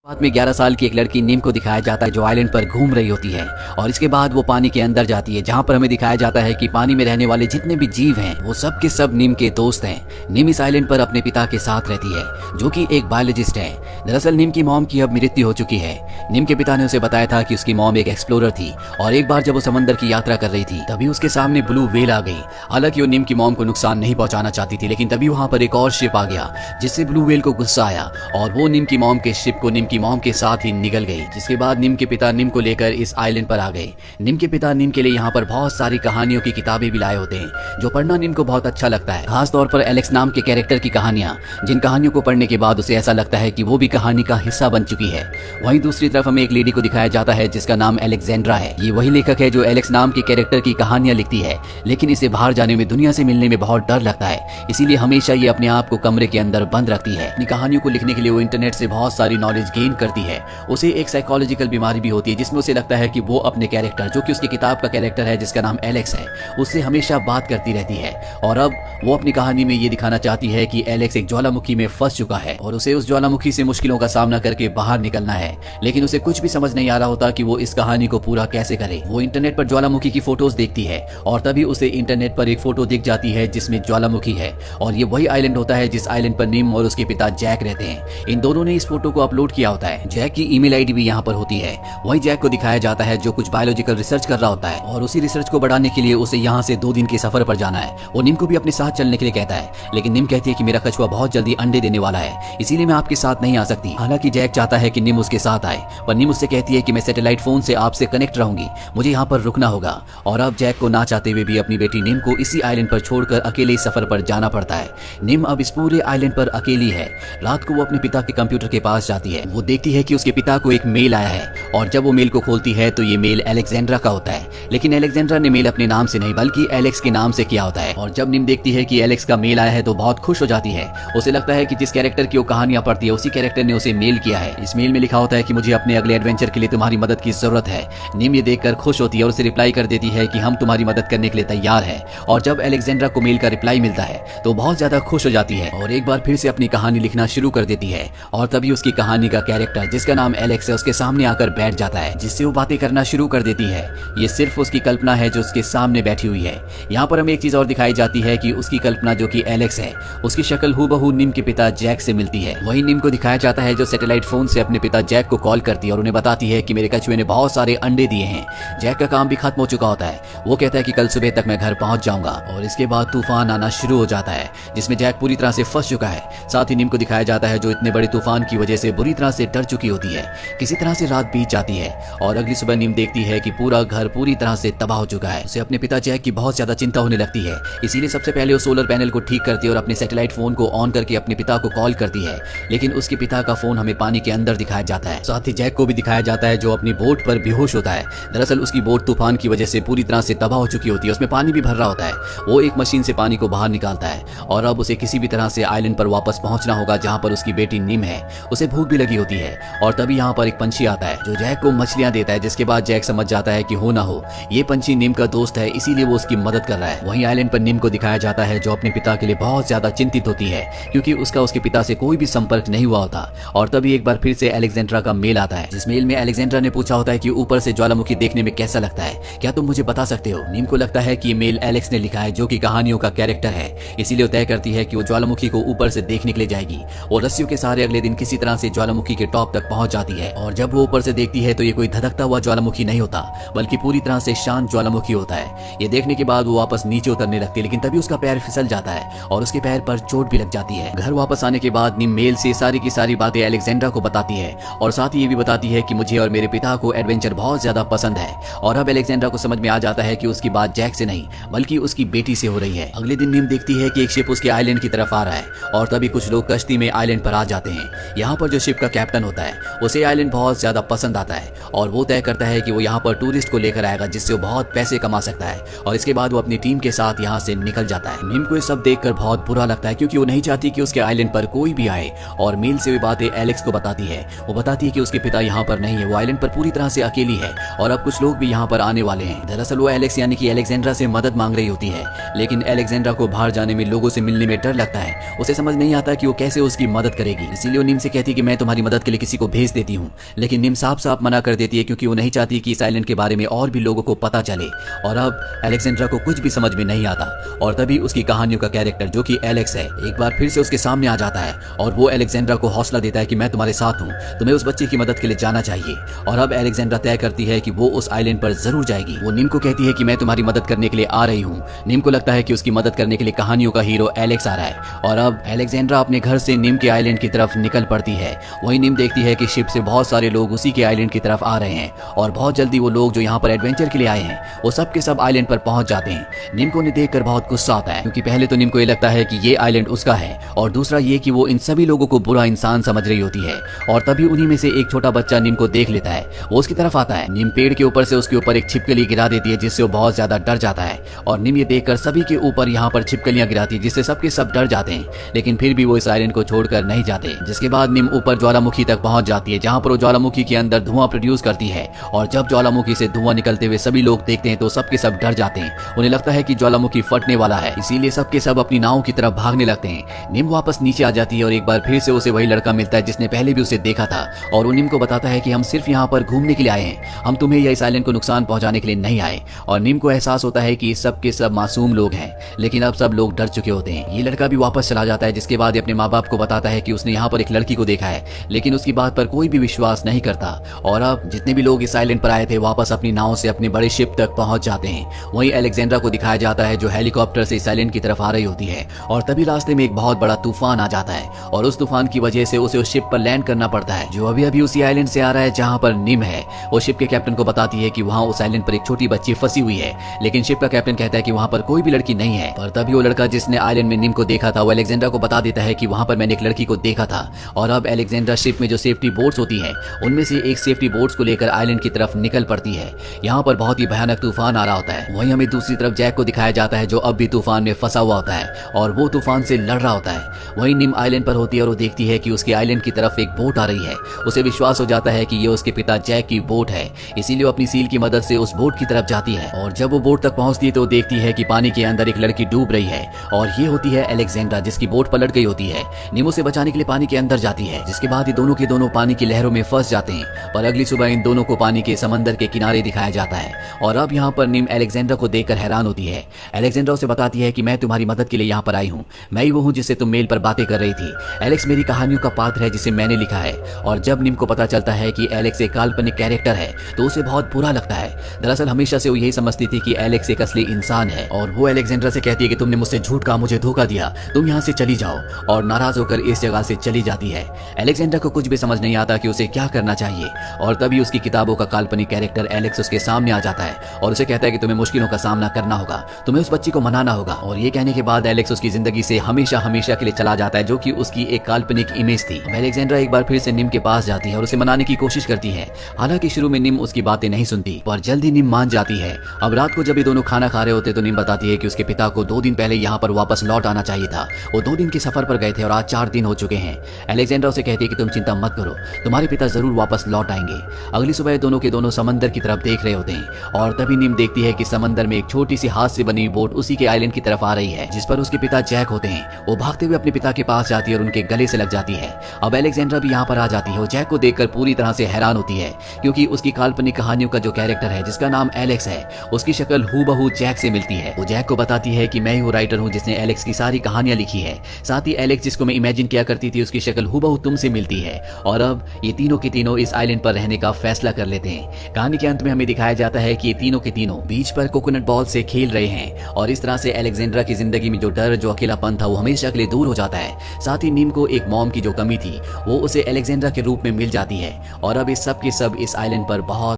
बाद में 11 साल की एक लड़की निम को दिखाया जाता है जो आइलैंड पर घूम रही होती है और इसके बाद वो पानी के अंदर जाती है जहाँ पर हमें दिखाया जाता है कि पानी में रहने वाले जितने भी जीव हैं वो सब के सब निम के दोस्त हैं। निम इस आइलैंड पर अपने पिता के साथ रहती है जो कि एक बायोलॉजिस्ट है। दरअसल निम की मॉम की अब मृत्यु हो चुकी है। निम के पिता ने उसे बताया था कि उसकी मॉम एक एक्सप्लोरर थी और एक बार जब वो समंदर की यात्रा कर रही थी तभी उसके सामने ब्लू व्हेल आ गई। हालांकि वो निम की मॉम को नुकसान नहीं पहुंचाना चाहती थी, लेकिन तभी वहां पर एक और शिप आ गया जिससे ब्लू व्हेल को गुस्सा आया और वो निम की मॉम के शिप को निम की मॉम के साथ ही निकल गई। जिसके बाद निम के पिता निम को लेकर इस आइलैंड पर आ गए। निम के पिता निम के लिए यहाँ पर बहुत सारी कहानियों की किताबें भी लाए होते हैं जो पढ़ना निम को बहुत अच्छा लगता है। खास तौर पर एलेक्स नाम के कैरेक्टर की कहानियां, जिन कहानियों को पढ़ने के बाद उसे ऐसा लगता है कि वो भी कहानी का हिस्सा बन चुकी है। वहीं दूसरी तरफ हमें एक लेडी को दिखाया जाता है जिसका नाम एलेक्जेंड्रा है। ये वही लेखक है जो एलेक्स नाम के कैरेक्टर की कहानियां लिखती है, लेकिन इसे बाहर जाने में, दुनिया से मिलने में बहुत डर लगता है। इसीलिए हमेशा ये अपने आप को कमरे के अंदर बंद रखती है। अपनी कहानियों को लिखने के लिए वो इंटरनेट से बहुत सारी नॉलेज गेन करती है। उसे एक साइकोलॉजिकल बीमारी भी होती है जिसमें उसे लगता है कि वो अपने कैरेक्टर, जो कि उसकी किताब का कैरेक्टर है जिसका नाम एलेक्स है, उससे हमेशा बात करती रहती है। और अब वो अपनी कहानी में ये दिखाना चाहती है कि एलेक्स एक ज्वालामुखी में फंस चुका है और उसे उस ज्वालामुखी से मुश्किलों का सामना करके बाहर निकलना है। लेकिन उसे कुछ भी समझ नहीं आ रहा होता कि वो इस कहानी को पूरा कैसे करे। वो इंटरनेट पर ज्वालामुखी की फोटोज देखती है और तभी उसे इंटरनेट पर एक फोटो दिख जाती है जिसमें ज्वालामुखी है और ये वही आइलैंड होता है जिस आइलैंड पर निम और उसके पिता जैक रहते हैं। इन दोनों ने इस फोटो को अपलोड किया होता है। जैक की ईमेल आईडी भी यहाँ पर होती है। वही जैक को दिखाया जाता है जो कुछ बायोलॉजिकल रिसर्च कर रहा होता है और उसी रिसर्च को बढ़ाने के लिए उसे यहाँ से 2 दिन के सफर पर जाना है। वो निम को भी अपने साथ चलने के लिए कहता है, लेकिन निम कहती है कि मेरा कछुआ बहुत जल्दी अंडे देने वाला है, इसीलिए मैं आपके साथ नहीं आ सकती। हालांकि जैक चाहता है कि निम उसके साथ आए, पर निम उससे कहती है कि मैं सैटेलाइट फोन से आपसे कनेक्ट रहूंगी, मुझे यहाँ पर रुकना होगा। और अब जैक को ना चाहते हुए भी अपनी बेटी निम को इसी आइलैंड पर छोड़कर अकेले सफर पर जाना पड़ता है। निम अब इस पूरे आइलैंड पर अकेली है। रात को वो अपने पिता के कंप्यूटर के पास जाती है। वो देखती है कि उसके पिता को एक मेल आया है और जब वो मेल को खोलती है तो ये मेल एलेक्जेंड्रा का होता है। लेकिन एलेक्जेंड्रा ने मेल अपने नाम से नहीं बल्कि एलेक्स के नाम से किया होता है। और जब निम देखती है कि एलेक्स का मेल आया है तो बहुत खुश हो जाती है। उसे लगता है कि जिस कैरेक्टर की वो कहानियां पढ़ती है उसी कैरेक्टर ने उसे मेल किया है। इस मेल में लिखा होता है कि मुझे अपने अगले एडवेंचर के लिए तुम्हारी मदद की जरूरत है। निम ये देखकर खुश होती है और उसे रिप्लाई कर देती है कि हम तुम्हारी मदद करने के लिए तैयार है। और जब एलेक्जेंड्रा को मेल का रिप्लाई मिलता है तो बहुत ज्यादा खुश हो जाती है और एक बार फिर से अपनी कहानी लिखना शुरू कर देती है। और तभी उसकी कहानी का कैरेक्टर जिसका नाम एलेक्स है उसके सामने आकर बैठ जाता है, जिससे वो बातें करना शुरू कर देती है। ये सिर्फ उसकी कल्पना है जो उसके सामने बैठी हुई है। यहाँ पर हमें एक चीज और दिखाई जाती है कि उसकी कल्पना जो कि एलेक्स है उसकी शक्ल हूबहू निम के पिता जैक से मिलती है। वही निम को दिखाया जाता है जो सैटेलाइट फोन से अपने पिता जैक को कॉल करती है और उन्हें बताती है कि मेरे कछुए ने बहुत सारे अंडे दिए हैं। जैक का काम भी खत्म हो चुका होता है। वो कहता है कि कल सुबह तक मैं घर पहुंच जाऊंगा और इसके बाद तूफान आना शुरू हो जाता है जिसमें जैक पूरी तरह से फंस चुका है। साथ ही निम को दिखाया जाता है जो इतने बड़े तूफान की वजह से बुरी तरह से डर चुकी होती है। किसी तरह से रात बीत जाती है और अगली सुबह निम देखती है कि पूरा घर पूरी तरह से तबाह हो चुका है। उसे अपने पिता जैक की बहुत ज्यादा चिंता होने लगती है। इसीलिए सबसे पहले वो सोलर पैनल को ठीक करती है और अपने सैटेलाइट फोन को ऑन करके अपने पिता को कॉल करती है। लेकिन उसके पिता का फोन हमें पानी के अंदर दिखाया जाता है। साथ ही जैक को भी दिखाया जाता है जो अपनी बोट पर बेहोश होता है। दरअसल उसकी बोट तूफान की वजह से पूरी तरह से तबाह हो चुकी होती है। उसमें पानी भी भर रहा होता है। वो एक मशीन से पानी को बाहर निकालता है और अब उसे किसी भी तरह से आइलैंड पर वापस पहुंचना होगा जहां पर उसकी बेटी निम है। उसे भूख भी लगी होती है और तभी यहाँ पर एक पंछी आता है जो जैक को मछलियां देता है, जिसके बाद जैक समझ जाता है कि हो ना हो ये पंछी निम का दोस्त है, इसीलिए वो उसकी मदद कर रहा है। वहीं आइलैंड पर निम को दिखाया जाता है जो अपने पिता के लिए बहुत ज्यादा चिंतित होती है क्योंकि उसका उसके पिता से कोई भी संपर्क नहीं हुआ होता। और तभी एक बार फिर से एलेक्जेंड्रा का मेल आता है जिस मेल में एलेक्जेंड्रा ने पूछा होता है कि ऊपर से ज्वालामुखी देखने में कैसा लगता है, क्या तुम मुझे बता सकते हो। निम को लगता है कि ये मेल एलेक्स ने लिखा है जो कि कहानियों का कैरेक्टर है, इसीलिए वो तय करती है कि वो ज्वालामुखी को ऊपर से देखने के लिए जाएगी और रस्सियों के सहारे अगले दिन किसी तरह से ज्वालामुखी के टॉप तक पहुंच जाती है। और जब वो ऊपर से देखती है तो ये कोई धधकता हुआ ज्वालामुखी नहीं होता बल्कि पूरी तरह से शांत ज्वालामुखी होता है। ये देखने के बाद वो वापस नीचे उतरने लगती है, लेकिन तभी उसका पैर फिसल जाता है और उसके पैर पर चोट भी लग जाती है। घर वापस आने के बाद निम मेल से सारी की सारी बातें एलेक्जेंड्रा को बताती है और साथ ही ये भी बताती है कि मुझे और मेरे पिता को एडवेंचर बहुत ज्यादा पसंद है। और अब एलेक्जेंड्रा को समझ में आ जाता है कि उसकी बात जैक से नहीं बल्कि उसकी बेटी से हो रही है। अगले दिन निम देखती है कि एक शिप उसके आइलैंड की तरफ आ रहा है और तभी कुछ लोग कश्ती में आइलैंड पर आ जाते हैं। यहाँ पर जो शिप का कैप्टन होता है उसे आइलैंड बहुत ज्यादा पसंद आता है और वो तय करता है कि वो यहाँ पर टूरिस्ट को लेकर आएगा जिससे वो बहुत पैसे कमा सकता है। और इसके बाद वो अपनी टीम के साथ यहाँ से निकल जाता है। निम को ये सब देखकर बहुत बुरा लगता है क्योंकि वो नहीं चाहती कि उसके आइलैंड पर कोई भी आए और मेल से भी बातें एलेक्स को बताती है। वो बताती है कि उसके पिता यहाँ पर नहीं है, वो आइलैंड पर पूरी तरह से अकेली है और अब कुछ लोग भी यहाँ पर आने वाले हैं। दरअसल वो एलेक्स यानी कि एलेक्जेंड्रा से मदद मांग रही होती है, लेकिन एलेक्जेंड्रा को बाहर जाने में, लोगों से मिलने में डर लगता है। उसे समझ नहीं आता कि वो कैसे उसकी मदद करेगी, इसीलिए वो निम से कहती है कि मैं तुम्हारी मदद मदद के लिए किसी को भेज देती हूँ, लेकिन निम साफ साफ मना कर देती है क्योंकि वो नहीं चाहती कि इस आइलैंड के बारे में और भी लोगों को पता चले। और अब अलेक्जेंड्रा को कुछ भी समझ में नहीं आता और तभी उसकी कहानियों का कैरेक्टर जो कि एलेक्स है एक बार फिर से उसके सामने आ जाता है और वो अलेक्जेंड्रा को हौसला देता है कि मैं तुम्हारे साथ हूँ, तुम्हें उस बच्चे की मदद के लिए जाना चाहिए। और अब अलेक्जेंड्रा तय करती है कि वो उस आइलैंड पर जरूर जाएगी। वो निम को कहती है कि मैं तुम्हारी मदद करने के लिए आ रही हूँ। निम को लगता है कि उसकी मदद करने के लिए कहानियों का हीरो एलेक्स आ रहा है और अब अलेक्जेंड्रा अपने घर से निम के आइलैंड की तरफ निकल पड़ती है। वहीं निम देखती है कि शिप से बहुत सारे लोग उसी के आइलैंड की तरफ आ रहे हैं और बहुत जल्दी वो लोग जो यहाँ पर एडवेंचर के लिए आए हैं वो सब के सब आइलैंड पर पहुंच जाते हैं। निम को उन्हें देखकर बहुत गुस्सा आता है क्योंकि पहले तो निम को ये लगता है कि ये आइलैंड उसका है और दूसरा ये कि वो इन सभी लोगों को बुरा इंसान समझ रही होती है। और तभी उन्हीं में से एक छोटा बच्चा निम को देख लेता है, वो उसकी तरफ आता है। निम पेड़ के ऊपर से उसके ऊपर एक छिपकली गिरा देती है जिससे वो बहुत ज्यादा डर जाता है और निम ये देखकर सभी के ऊपर यहाँ पर छिपकलियां गिराती है जिससे सबके सब डर जाते हैं। लेकिन फिर भी वो इस आइलैंड को छोड़कर नहीं जाते। जिसके बाद निम ऊपर ज्वालामुखी तक पहुंच जाती है जहाँ पर वो ज्वालामुखी के अंदर धुआं प्रोड्यूस करती है और जब ज्वालामुखी से धुआं निकलते हुए सभी लोग देखते हैं तो सबके सब डर जाते हैं। उन्हें लगता है कि ज्वालामुखी फटने वाला है, इसीलिए सबके सब अपनी नाव की तरफ भागने लगते हैं। निम वापस नीचे आ जाती है और एक बार फिर से उसे वही लड़का मिलता है जिसने पहले भी उसे देखा था और वो निम को बताता है कि हम सिर्फ यहाँ पर घूमने के लिए आए हैं, हम तुम्हें या इस आइलैंड को नुकसान पहुंचाने के लिए नहीं आए। और निम को एहसास होता है कि सब के सब मासूम लोग हैं, लेकिन अब सब लोग डर चुके होते हैं। ये लड़का भी वापस चला जाता है जिसके बाद अपने माँ बाप को बताता है कि उसने यहाँ पर एक लड़की को देखा है, लेकिन उसकी बात पर कोई भी विश्वास नहीं करता। और अब जितने भी लोग इस आइलैंड पर आए थे वापस अपनी नाव से अपने बड़े शिप तक पहुंच जाते हैं। वहीं अलेक्जेंड्रा को दिखाया जाता है जो हेलीकॉप्टर से इस आइलैंड की तरफ आ रही होती है और तभी रास्ते में एक बहुत बड़ा तूफान आ जाता है और उस तूफान की वजह से उसे उस शिप पर लैंड करना पड़ता है जो अभी अभी उसी आइलैंड से आ रहा है जहाँ पर निम है। वो शिप के कैप्टन को बताती है कि वहाँ उस आइलैंड पर एक छोटी बच्ची फंसी हुई है, लेकिन शिप का कैप्टन कहता है कि वहाँ पर कोई भी लड़की नहीं है। पर तभी वो लड़का जिसने आइलैंड में निम को देखा था वो अलेक्जेंड्रा को बता देता है कि वहाँ पर मैंने एक लड़की को देखा था। और अब अलेक्जेंड्रा शिप में जो सेफ्टी बोट्स होती है उनमें से एक सेफ्टी बोट्स को लेकर आइलैंड की तरफ निकल पड़ती है। यहाँ पर बहुत ही भयानक तूफान आ रहा होता है। वहीं हमें दूसरी तरफ जैक को दिखाया जाता है जो अब भी तूफान में फंसा हुआ होता है और वो तूफान से लड़ रहा होता है। वहीं निम आइलैंड पर होती है और वो देखती है कि उसके आइलैंड की तरफ एक बोट आ रही है। उसे विश्वास हो जाता है कि ये उसके पिता जैक की बोट है, इसीलिए वो अपनी सील की मदद से उस बोट की तरफ जाती है। और जब वो बोट तक पहुंचती है तो देखती है कि पानी के अंदर एक लड़की डूब रही है और ये होती है अलेक्जेंड्रा जिसकी बोट पलट गई होती है। निम उसे बचाने के लिए पानी के अंदर जाती है जिसके बाद ये दोनों के दोनों पानी की लहरों में फंस जाते हैं। पर अगली सुबह इन दोनों को पानी के समंदर के किनारे दिखाया जाता है और अब यहाँ पर निम अलेक्जेंड्रा को देखकर हैरान होती है। अलेक्जेंड्रा उसे बताती है कि मैं तुम्हारी मदद के लिए यहाँ पर आई हूँ, मैं ही वो हूँ जिससे तुम मेल पर बातें कर रही थी। एलेक्स मेरी कहानियों का पात्र है जिसे मैंने लिखा है। और जब निम को पता चलता है कि एलेक्स एक काल्पनिक कैरेक्टर है तो उसे बहुत बुरा लगता है। दरअसल हमेशा से वो यही समझती थी कि एलेक्स एक असली इंसान है और वो अलेक्जेंड्रा से कहती है कि तुमने मुझसे झूठ कहा, मुझे धोखा दिया, तुम यहाँ से चली जाओ, और नाराज होकर इस जगह से चली जाती है। अलेक्जेंड्रा को कुछ भी समझ नहीं आता कि उसे क्या करना चाहिए और तभी उसकी किताबों का काल्पनिक कैरेक्टर एलेक्स उसके सामने आ जाता है और उसे कहता है कि तुम्हें मुश्किलों का सामना करना होगा, तुम्हें उस बच्ची को मनाना होगा। और ये कहने के बाद एलेक्स उसकी जिंदगी से हमेशा हमेशा के लिए चला जाता है जो कि उसकी एक काल्पनिक इमेज थी। अलेक्जेंड्रा एक बार फिर से निम के पास जाती है और उसे मनाने की कोशिश करती है। हालांकि शुरू में निम उसकी बातें नहीं सुनती पर जल्दी निम मान जाती है। अब रात को जब ये दोनों खाना खा रहे होते तो निम बताती है कि उसके पिता को 2 दिन पहले यहाँ पर वापस लौट आना चाहिए था। वो 2 दिन के सफर पर गए थे और आज 4 दिन हो चुके हैं। अलेक्जेंड्रा उसे कहती है कि तुम चिंता मत करो, तुम्हारे पिता जरूर वापस लौट आएंगे। अगली सुबह दोनों के दोनों समंदर की तरफ देख रहे होते हैं और तभी निम देखती है कि समंदर में एक छोटी सी हाथ से बनी बोट उसी के आइलैंड की तरफ आ रही है जिस पर उसके पिता जैक होते हैं। वो भागते हुए अपने पिता के पास जाती है और उनके गले से लग जाती है। अब अलेक्जेंड्रा भी यहाँ पर आ जाती है। वो जैक को देखकर पूरी तरह से हैरान होती है क्योंकि उसकी काल्पनिक कहानियों का जो कैरेक्टर है जिसका नाम एलेक्स है उसकी शक्ल हूबहू जैक से मिलती है। वो जैक को बताती है कि मैं ही वो राइटर हूँ जिसने एलेक्स की सारी कहानियां लिखी है। साथ ही एलेक्स जिसको मैं इमेजिन किया करती थी उसकी शक्ल हूबहू तुमसे मिलती है। और अब ये तीनों के तीनों इस आइलैंड पर रहने का फैसला कर लेते हैं। कहानी के अंत में हमें दिखाया जाता है कि ये तीनों के तीनों बीच पर कोकोनट बॉल से खेल रहे हैं और इस तरह से अलेक्जेंड्रा की जिंदगी में जो डर जो अकेलापन था वो हमेशा के लिए दूर हो जाता है। साथ ही निम को एक मॉम की जो कमी थी वो उसे अलेक्जेंड्रा के रूप में मिल जाती है और अब इस सब के सब इस आइलैंड पर बहुत